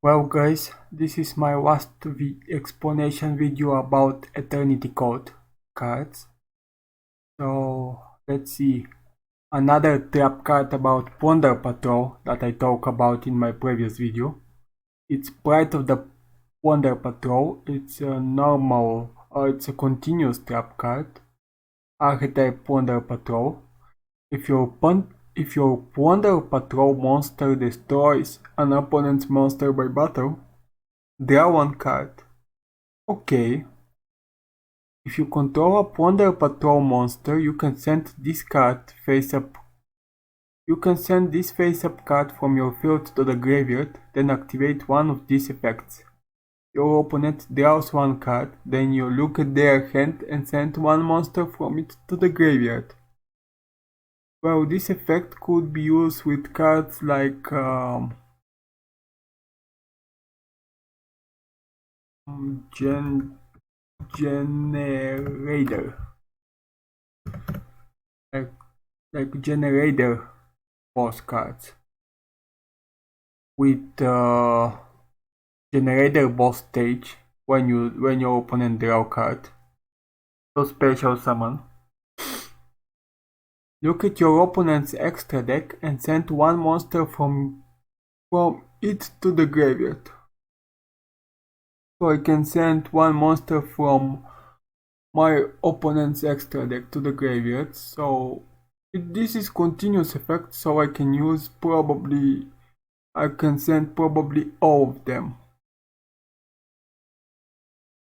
Well guys, this is my last explanation video about Eternity Code cards. So let's see. Another trap card about Ponder Patrol that I talked about in my previous video. It's part of the Ponder Patrol. It's a normal, it's a continuous trap card. Archetype Ponder Patrol. If your Ponder Patrol monster destroys an opponent's monster by battle, draw one card. Okay. If you control a Ponder Patrol monster, you can send this card face up. You can send this face up card from your field to the graveyard, then activate one of these effects. Your opponent draws one card, then you look at their hand and send one monster from it to the graveyard. Well, this effect could be used with cards like Generator, like Generator boss cards. With Generator boss stage, when your opponent draw card, so special summon. Look at your opponent's extra deck and send one monster from it to the graveyard. So I can send one monster from my opponent's extra deck to the graveyard. So this is continuous effect, so I can use I can send probably all of them.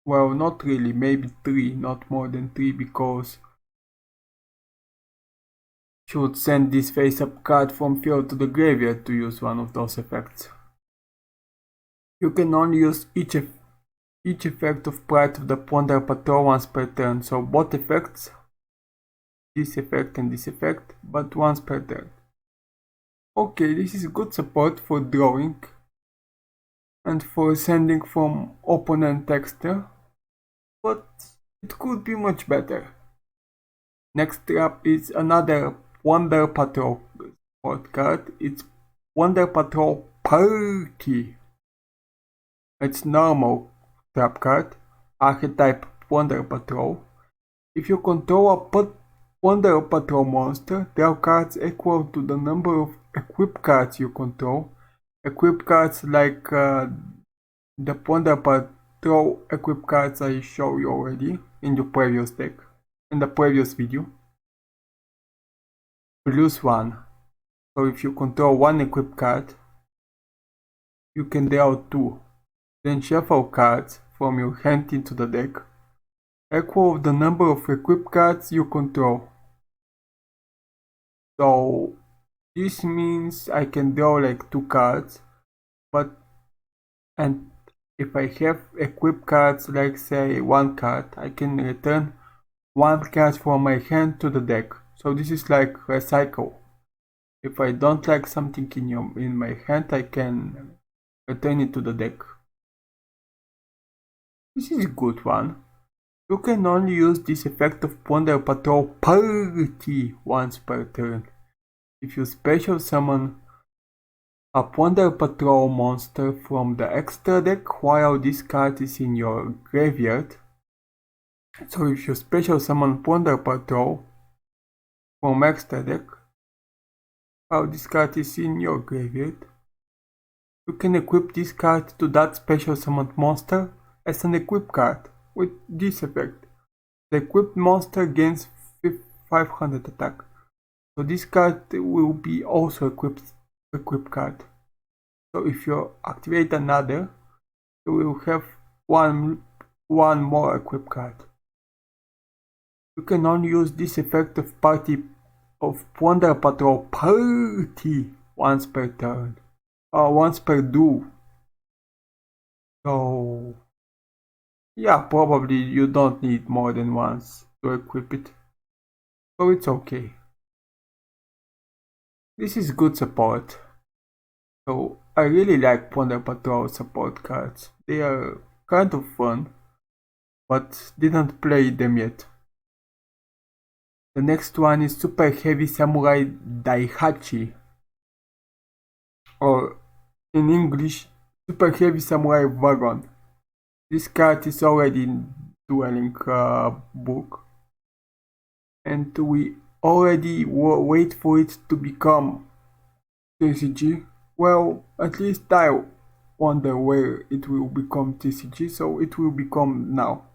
Well, not really, maybe 3, not more than 3, because should send this face-up card from field to the graveyard to use one of those effects. You can only use each effect of part of the Ponder Patrol once per turn, so both effects, this effect and this effect, but once per turn. Okay, this is good support for drawing and for sending from opponent extra, but it could be much better. Next trap is another Wonder Patrol support card. It's Wonder Patrol Party. It's normal trap card, archetype Wonder Patrol. If you control a Wonder Patrol monster, draw cards equal to the number of equipped cards you control. Equipped cards like the Wonder Patrol equipped cards I showed you already in the previous deck, in the previous video. Plus 1. So if you control one equipped card, you can draw 2. Then shuffle cards from your hand into the deck, equal of the number of equipped cards you control. So this means I can draw like 2 cards, and if I have equipped cards like say 1 card, I can return 1 card from my hand to the deck. So this is like recycle. If I don't like something in my hand, I can return it to the deck. This is a good one. You can only use this effect of Ponder Patrol Party once per turn. If you special summon a Ponder Patrol monster from the extra deck while this card is in your graveyard. So if you special summon Ponder Patrol from extra deck while this card is in your graveyard, you can equip this card to that special summoned monster as an equip card with this effect. The equipped monster gains 500 attack. So this card will be also equipped card. So if you activate another, you will have one more equipped card. You can only use this effect of Wonder Patrol Party once per turn, or once per duel. So yeah, probably you don't need more than once to equip it, so it's okay. This is good support. So I really like Ponder Patrol support cards. They are kind of fun, but didn't play them yet. The next one is Super Heavy Samurai Daihachi, or in English Super Heavy Samurai Wagon. This card is already in Duelingbook, and we already wait for it to become TCG. Well, at least I wonder where it will become TCG, so it will become now.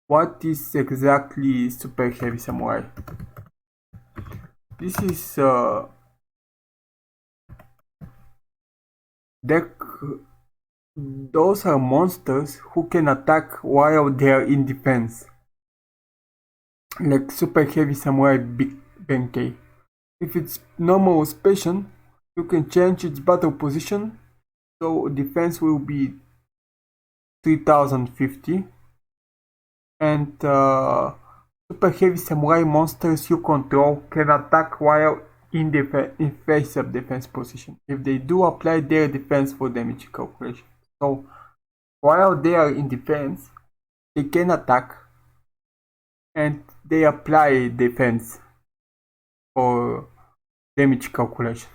What is exactly Super Heavy Samurai? This is deck. Those are monsters who can attack while they are in defense, like Super Heavy Samurai Benkei. If it's normal or special, you can change its battle position, so defense will be 3050, and Super Heavy Samurai monsters you control can attack while in face-up defense position, if they do apply their defense for damage calculation. So while they are in defense, they can attack and they apply defense for damage calculation.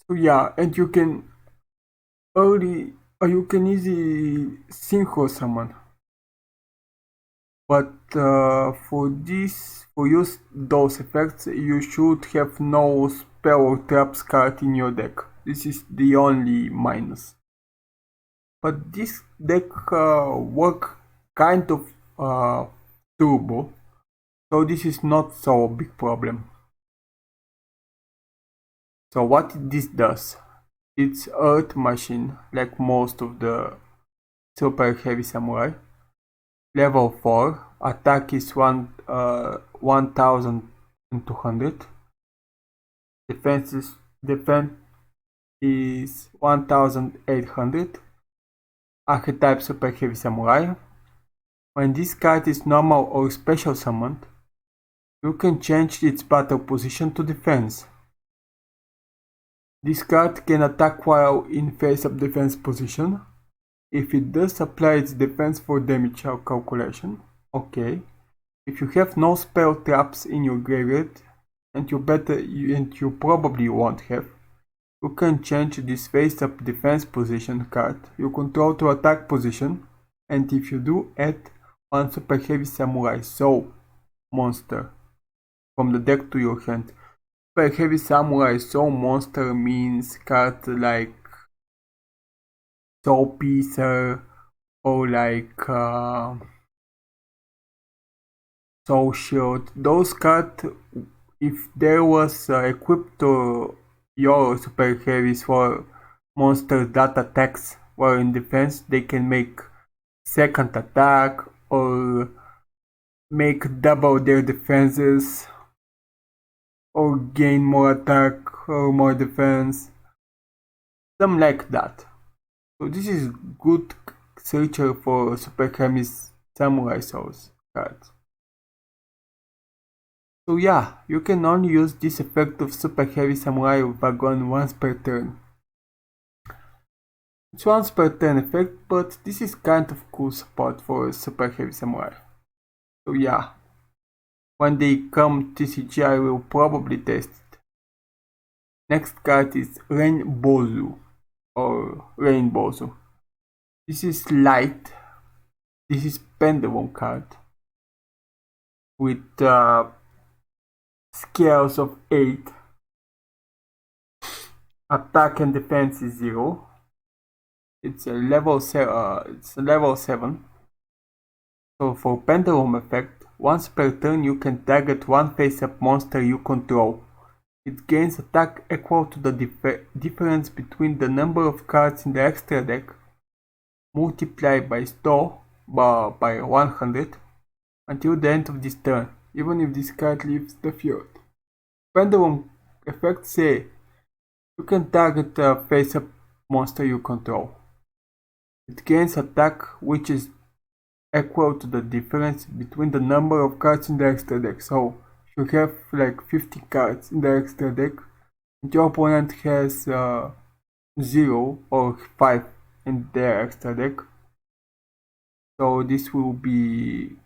So yeah, and you can easily synchro summon. But for use those effects, you should have no spell or traps card in your deck. This is the only minus. But this deck work kind of turbo, so this is not so big problem. So what this does, it's Earth Machine, like most of the Super Heavy Samurai. Level 4, attack is 1200. Defense is 1800. Archetype Super Heavy Samurai. When this card is normal or special summoned, you can change its battle position to defense. This card can attack while in face-up defense position. If it does apply its defense for damage calculation, okay. If you have no spell traps in your graveyard, and you probably won't have, you can change this face-up defense position card you control to attack position, and if you do, add one Super Heavy Samurai Soul monster from the deck to your hand. Super Heavy Samurai Soul monster means card like Soul Piercer or like Soul Shield. Those cards, if there was equipped to your Super Heavies for monsters that attacks while in defense, they can make second attack or make double their defenses or gain more attack or more defense, something like that. So this is good searcher for Super Heavy Samurai Souls cards. So yeah, you can only use this effect of Super Heavy Samurai Wagon once per turn. It's once per turn effect, but this is kind of cool support for Super Heavy Samurai. So yeah, when they come TCG I will probably test it. Next card is Rainbozu or Rainbozu. This is light. This is Pendulum card with scales of 8. Attack and defense is 0. It's a level 7. So for Pendulum effect, once per turn you can target one face-up monster you control. It gains attack equal to the difference between the number of cards in the extra deck multiplied by store by 100 until the end of this turn, even if this card leaves the field. Pendulum effect say you can target a face-up monster you control. It gains attack which is equal to the difference between the number of cards in the extra deck. So if you have like 50 cards in the extra deck and your opponent has 0 or 5 in their extra deck, so this will be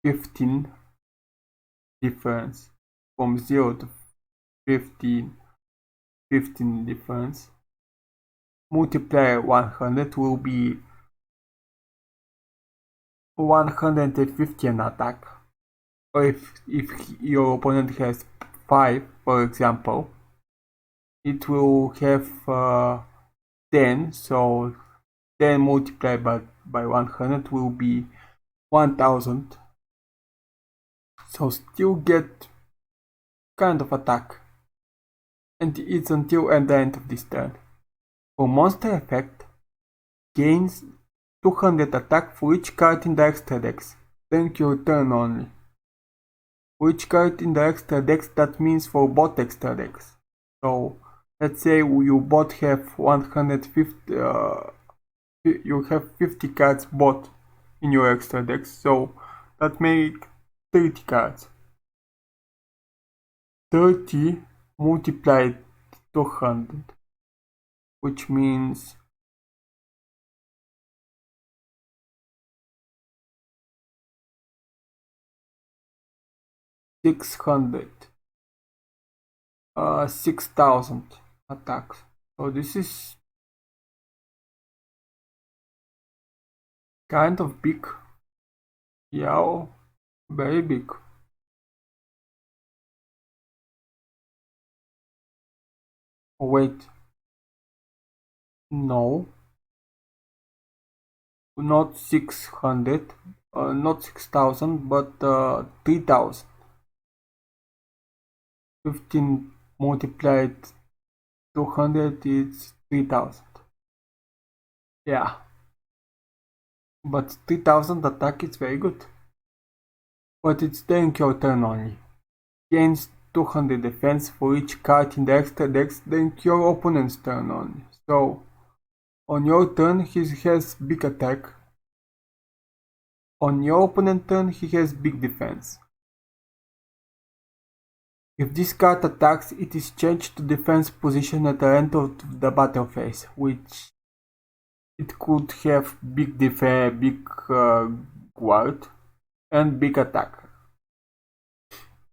15 difference from 0 to 15. 15 defense. Multiplier 100 will be 150 an attack. Or if your opponent has 5, for example, it will have 10, so 10 multiplied by 100 will be 1000. So still get kind of attack. And it's until at the end of this turn. For monster effect, gains 200 attack for each card in the extra decks. Thank your turn only. For each card in the extra decks, that means for both extra decks. So let's say you both have 150, you have 50 cards both in your extra decks, so that makes 30 cards. 30 multiplied 200, which means 6,000 attacks. So this is kind of big. Yeah, very big. Oh, wait. No. Not 600. Not 6,000, but 3,000. 15 multiplied 200 is 3,000. Yeah. But 3,000 attack is very good. But it's during your turn only. Gains 200 defense for each card in the extra decks during your opponent's turn only. So on your turn he has big attack. On your opponent's turn he has big defense. If this card attacks, it is changed to defense position at the end of the battle phase, which it could have big defense, big guard, and big attack,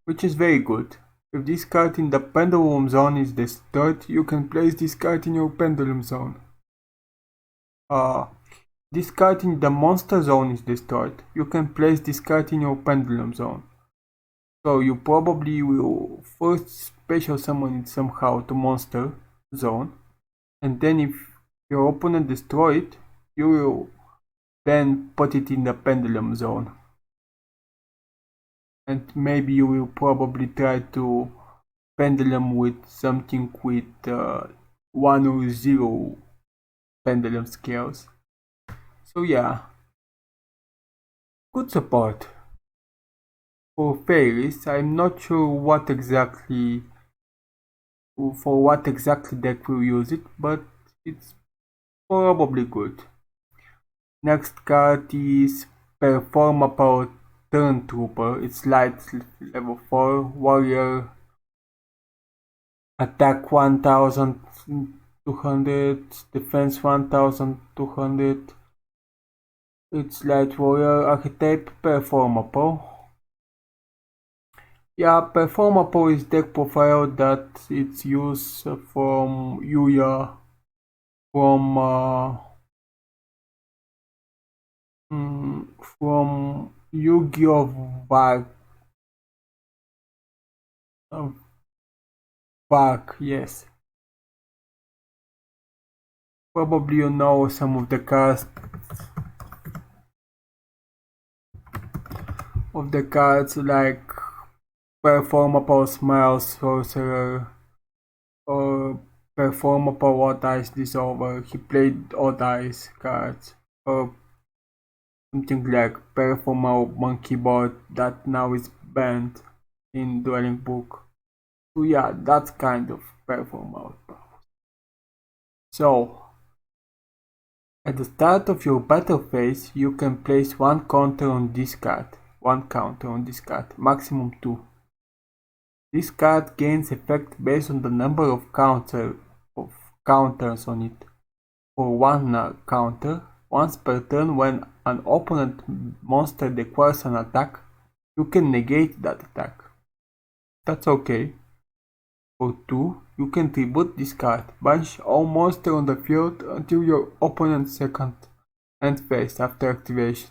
which is very good. If this card in the pendulum zone is destroyed, you can place this card in your pendulum zone. This card in the monster zone is destroyed, you can place this card in your pendulum zone. So you probably will first special summon it somehow to monster zone, and then if your opponent destroy it, you will then put it in the pendulum zone. And maybe you will probably try to pendulum with something with 1 or 0 pendulum scales. So yeah, good support. For fairies, I'm not sure what exactly deck will use it, but it's probably good. Next card is Performable Turn Trooper. It's light level 4 warrior. Attack 1200, defense 1200. It's light warrior archetype performable. Yeah, performable is deck profile that it's used from Yuya, from Yu-Gi-Oh! Vark, yes. Probably you know some of the cards like Performable Smile Sorcerer or Performable Odd Eyes Dissolver. He played Odd Eyes cards, or something like Performable Monkey Board that now is banned in Duelingbook. So yeah, that's kind of Performable. So at the start of your battle phase, you can place one counter on this card, maximum 2. This card gains effect based on the number of counters on it. For one counter, once per turn when an opponent monster declares an attack, you can negate that attack. That's okay. For 2, you can tribute this card. Banish all monsters on the field until your opponent's second end phase after activation.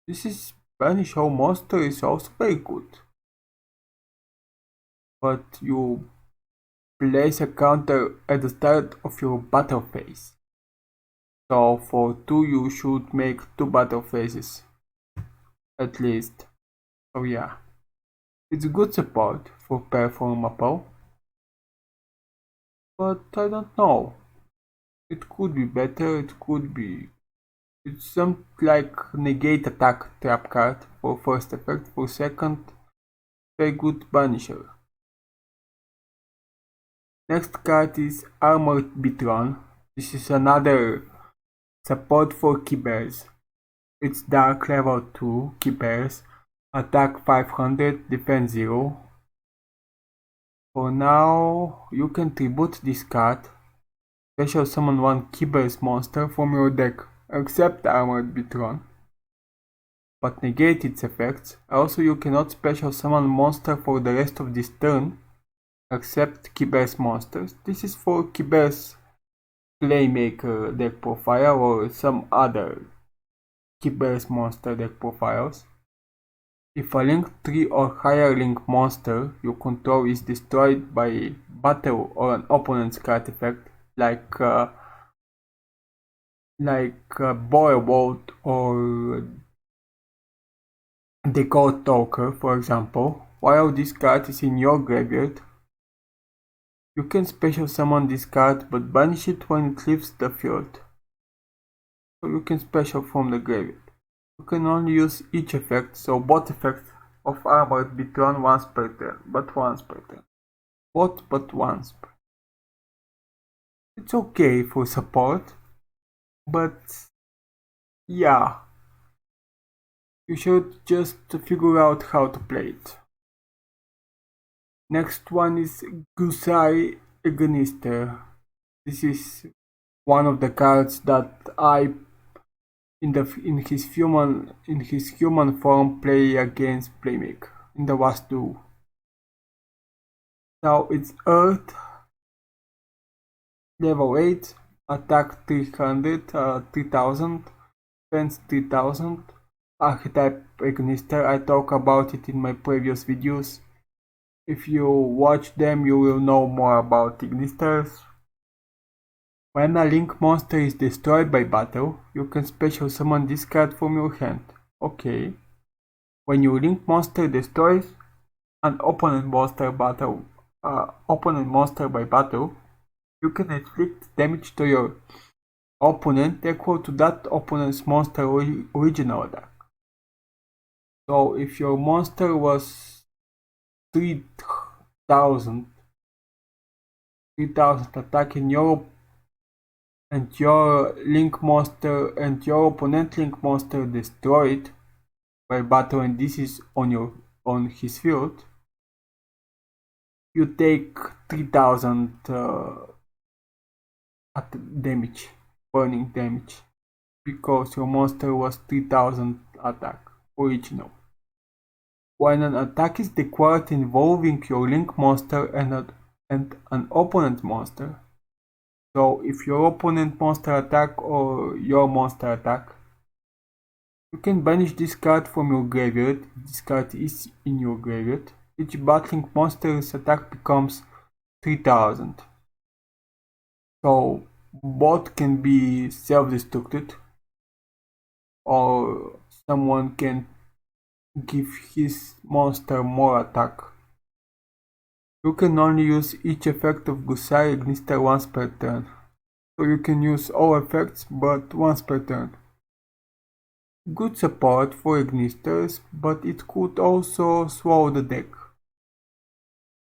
This is banish all monsters is also very good. But you place a counter at the start of your battle phase. So for 2 you should make 2 battle phases. At least. So yeah. It's good support for Performapple. But I don't know. It could be better, it could be... It's something like negate attack trap card for first effect, for second, very good banisher. Next card is Armored Bitron. This is another support for Keybears. It's Dark level 2 Keybears, attack 500, defense 0. For now, you can tribute this card. Special summon one Keybears monster from your deck, except Armored Bitron, but negate its effects. Also, you cannot special summon monster for the rest of this turn, except Keybears monsters. This is for Keybears Playmaker deck profile or some other Keybears monster deck profiles. If a link 3 or higher link monster you control is destroyed by battle or an opponent's card effect, like Boilbolt or the Gold Talker, for example, while this card is in your graveyard, you can special summon this card but banish it when it leaves the field. So you can special from the graveyard. You can only use each effect, so both effects of Armored Bitron once per turn, but once per turn. Both but once per. It's okay for support, but yeah, you should just figure out how to play it. Next one is Gusai Agonister. This is one of the cards that I in his human form play against Playmaker in the last duel. Now it's Earth level 8, attack 300, 3000, defense 3000, archetype Agonister. I talk about it in my previous videos. If you watch them, you will know more about Ignisters. When a link monster is destroyed by battle, you can special summon this card from your hand. Okay. When your link monster destroys an opponent monster by battle, you can inflict damage to your opponent equal to that opponent's monster original attack. So if your monster was 3000 attack in your and your link monster and your opponent link monster destroyed by battle, and this is on his field, you take 3000 damage, burning damage, because your monster was 3000 attack original. When an attack is declared involving your link monster and an opponent monster, so if your opponent monster attack or your monster attack, you can banish this card from your graveyard. This card is in your graveyard. Each battling monster's attack becomes 3000. So both can be self-destructed, or someone can give his monster more attack. You can only use each effect of Gusai Ignister once per turn. So you can use all effects but once per turn. Good support for Ignisters, but it could also swallow the deck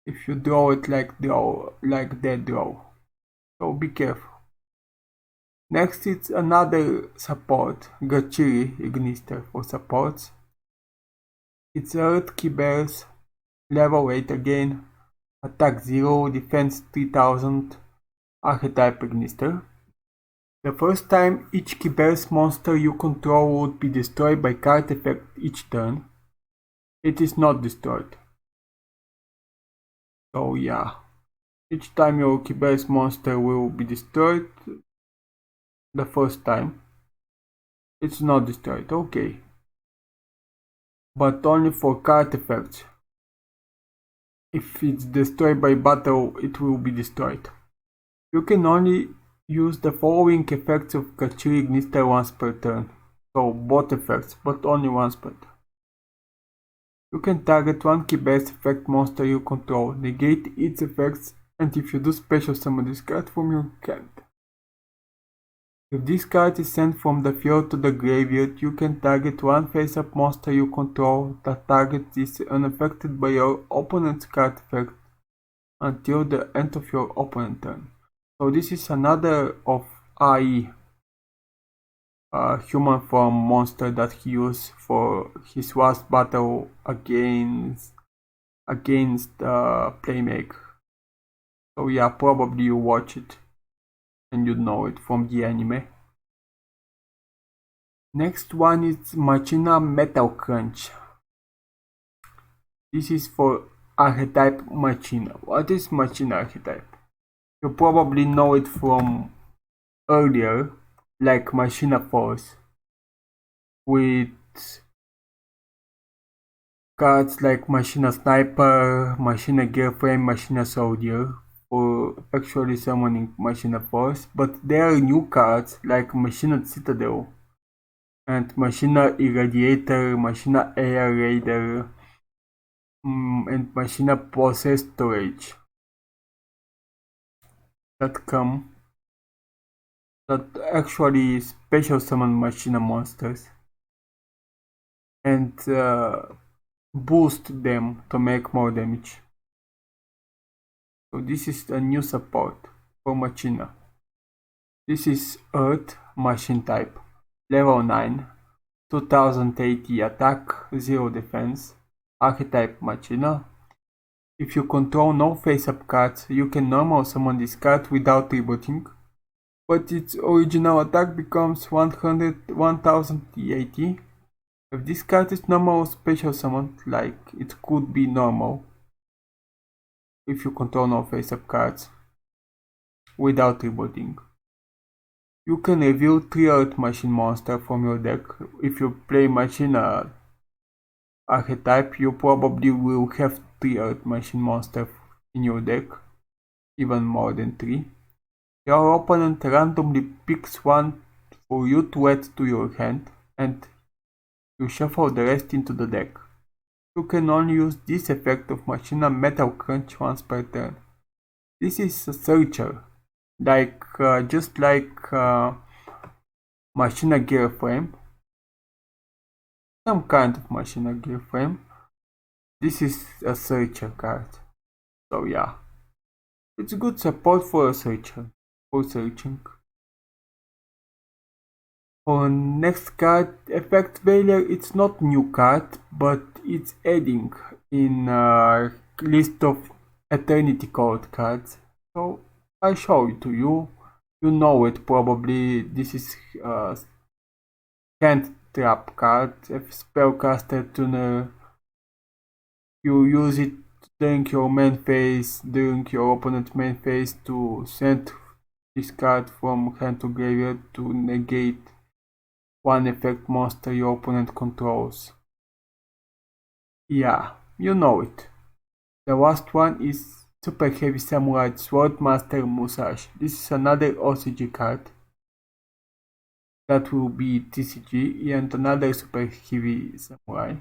if you draw it like that draw. So be careful. Next it's another support, Gachiri Ignister for supports. It's Earth Keybears, level 8 again, attack 0, defense 3000, archetype Ignister. The first time each Keybears monster you control would be destroyed by card effect each turn. It is not destroyed. So yeah, each time your key-based monster will be destroyed, the first time it's not destroyed, okay. But only for card effects. If it's destroyed by battle, it will be destroyed. You can only use the following effects of Kachiri Gnister once per turn. So both effects, but only once per turn. You can target one key-based effect monster you control, negate its effects, and if you do special summon this card from your hand. If this card is sent from the field to the graveyard, you can target one face-up monster you control. That target is unaffected by your opponent's card effect until the end of your opponent's turn. So this is another of AI human form monster that he used for his last battle against Playmaker. So yeah, probably you watch it and you know it from the anime. Next one is Machina Metal Crunch. This is for archetype Machina. What is Machina archetype? You probably know it from earlier, like Machina Force, with cards like Machina Sniper, Machina Gearframe, Machina Soldier for actually summoning Machina Force, but there are new cards like Machina Citadel and Machina Irradiator, Machina Air Raider, and Machina Process Storage that actually special summon Machina monsters and boost them to make more damage. So this is a new support for Machina. This is Earth Machine type, level 9, 2080 attack, 0 defense, archetype Machina. If you control no face-up cards, you can normal summon this card without rebooting, but its original attack becomes 1080. If this card is normal or special summoned, like it could be normal, if you control no face-up cards, without rebooting. You can reveal 3 Earth Machine monster from your deck. If you play Machina archetype, you probably will have 3 Earth Machine monster in your deck, even more than 3. Your opponent randomly picks one for you to add to your hand, and you shuffle the rest into the deck. You can only use this effect of Machina Metal Crunch once per turn. This is a searcher, just like Machina Gearframe, some kind of Machina Gearframe. This is a searcher card, so yeah, it's good support for a searcher, for searching. For next card, Effect Failure, it's not new card, but it's adding in a list of Eternity Code cards. So I show it to you. You know it probably. This is Hand Trap card. If Spellcaster Tuner, you use it during your main phase, during your opponent's main phase to send this card from hand to graveyard to negate one effect monster your opponent controls. Yeah, you know it. The last one is Super Heavy Samurai Swordmaster Musashi. This is another OCG card that will be TCG and another Super Heavy Samurai.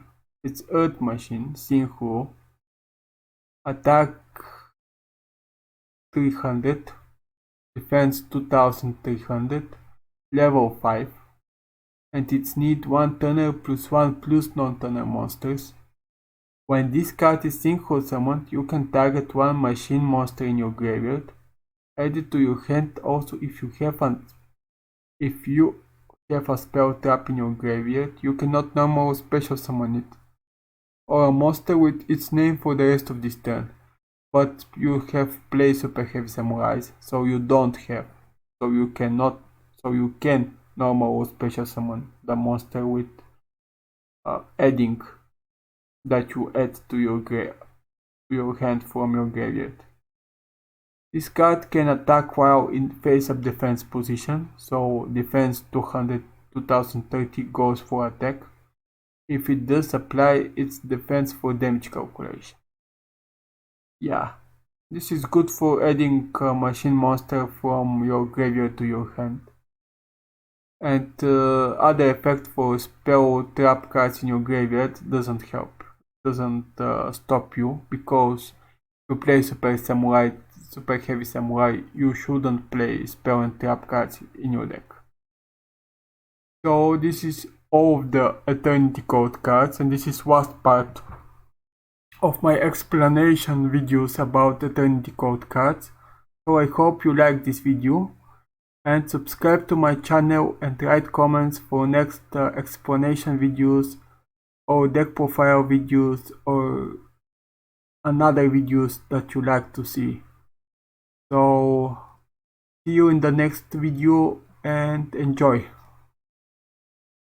It's Earth Machine, Synchro, attack 300, defense 2300, level 5, and its need 1 turner plus 1 plus non-turner monsters. When this card is synchro summoned, you can target one machine monster in your graveyard. Add it to your hand also if you have a spell trap in your graveyard, you cannot normal special summon it, or a monster with its name for the rest of this turn. But you have played Super Heavy Samurais, so you don't have. So you can normal or special summon the monster with adding that you add to your your hand from your graveyard. This card can attack while in face-up defense position, so defense 200 2030 goes for attack. If it does apply its defense for damage calculation. Yeah, this is good for adding a machine monster from your graveyard to your hand. And other effect for spell trap cards in your graveyard doesn't help, doesn't stop you, because to play super heavy samurai, you shouldn't play spell and trap cards in your deck. So this is all of the Eternity Code cards, and this is last part of my explanation videos about Eternity Code cards. So I hope you like this video, and subscribe to my channel and write comments for next explanation videos or deck profile videos or another videos that you like to see. So see you in the next video and enjoy.